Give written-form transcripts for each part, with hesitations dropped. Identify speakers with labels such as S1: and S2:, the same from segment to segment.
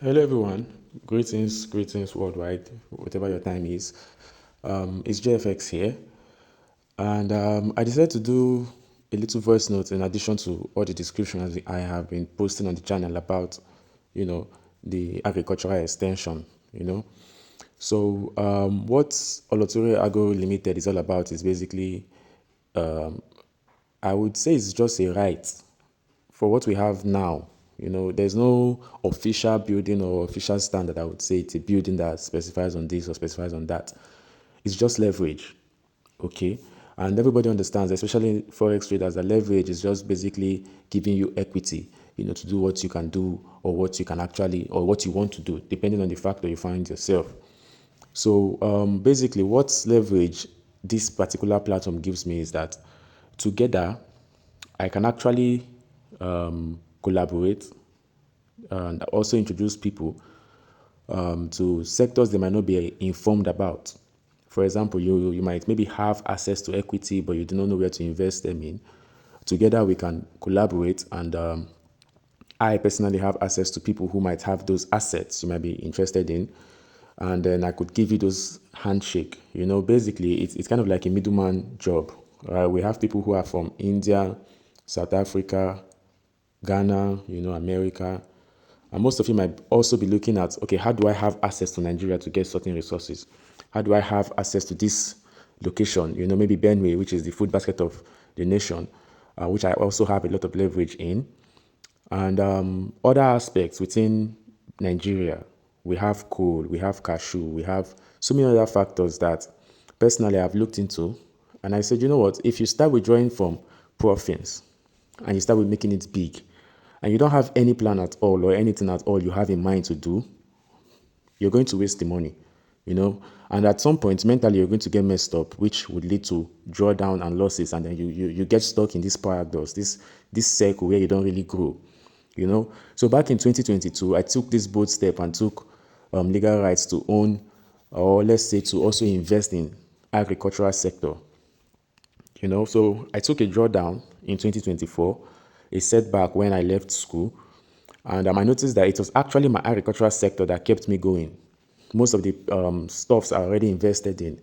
S1: Hello, everyone. Greetings worldwide, whatever your time is. It's JFX here, and I decided to do a little voice note in addition to all the descriptions I have been posting on the channel about, the agricultural extension. So what Oloture Agro Limited is all about is basically, I would say, it's just a right for what we have now. There's no official building or official standard. I would say it's a building that specifies on this or specifies on that. It's just leverage. Okay. And everybody understands, especially forex traders, that leverage is just basically giving you equity, to do what you can do or what you can actually or what you want to do, depending on the factor you find yourself. So basically, what leverage this particular platform gives me is that together I can actually collaborate and also introduce people to sectors they might not be informed about. For example, you might maybe have access to equity, but you do not know where to invest them in. Together, we can collaborate, and I personally have access to people who might have those assets you might be interested in, and then I could give you those handshake. Basically, it's kind of like a middleman job. We have people who are from India, South Africa, Ghana, America. And most of you might also be looking at, okay, how do I have access to Nigeria to get certain resources? How do I have access to this location? Maybe Benue, which is the food basket of the nation, which I also have a lot of leverage in. And other aspects within Nigeria, we have coal, we have cashew, we have so many other factors that personally I've looked into. And I said, you know what, if you start withdrawing from profits and you start with making it big, and you don't have any plan at all or anything at all you have in mind to do, you're going to waste the money, And at some point, mentally, you're going to get messed up, which would lead to drawdown and losses. And then you get stuck in this paradox, this circle where you don't really grow, So back in 2022, I took this bold step and took legal rights to own, or let's say to also invest in agricultural sector. So I took a drawdown in 2024, a setback when I left school, and I noticed that it was actually my agricultural sector that kept me going. Most of the stuffs I already invested in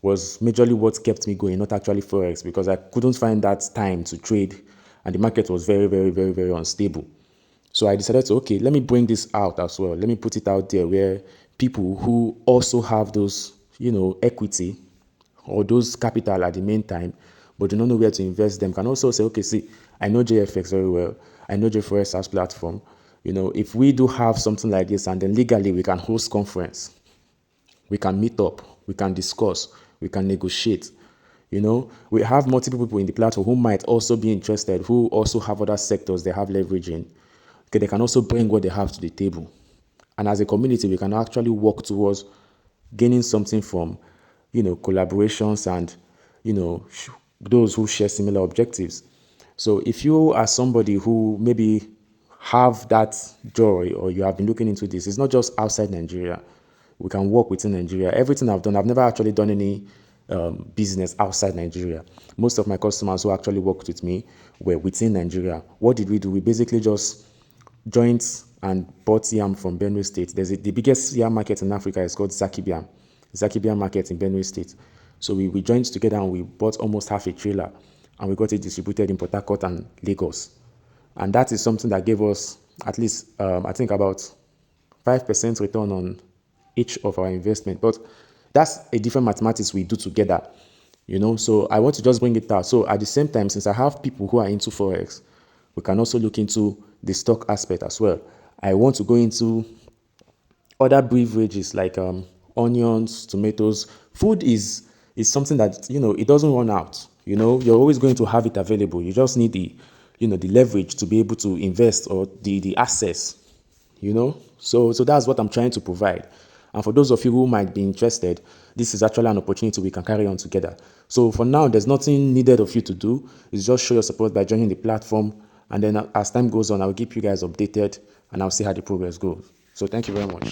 S1: was majorly what kept me going, not actually forex, because I couldn't find that time to trade, and the market was very, very, very, very unstable. So I decided to, okay, let me bring this out as well. Let me put it out there where people who also have those, equity or those capital at the main time, but do not know where to invest them, can also say, okay, see, I know JFX very well. I know JFX as platform. If we do have something like this, and then legally we can host conference, we can meet up, we can discuss, we can negotiate. We have multiple people in the platform who might also be interested, who also have other sectors they have leverage in. Okay, they can also bring what they have to the table. And as a community, we can actually work towards gaining something from, collaborations and, those who share similar objectives. So if you are somebody who maybe have that joy or you have been looking into this, it's not just outside Nigeria. We can work within Nigeria. Everything I've done, I've never actually done any business outside Nigeria. Most of my customers who actually worked with me were within Nigeria. What did we do? We basically just joined and bought yam from Benue State. The biggest yam market in Africa is called Zakibiam market in Benue State. So we joined together and we bought almost half a trailer and we got it distributed in Port Harcourt and Lagos. And that is something that gave us at least, I think, about 5% return on each of our investment. But that's a different mathematics we do together, So I want to just bring it out. So at the same time, since I have people who are into Forex, we can also look into the stock aspect as well. I want to go into other beverages like onions, tomatoes. Food is something that, it doesn't run out. You're always going to have it available. You just need the leverage to be able to invest or the access, So that's what I'm trying to provide. And for those of you who might be interested, this is actually an opportunity we can carry on together. So for now, there's nothing needed of you to do. It's just show your support by joining the platform. And then as time goes on, I'll keep you guys updated and I'll see how the progress goes. So thank you very much.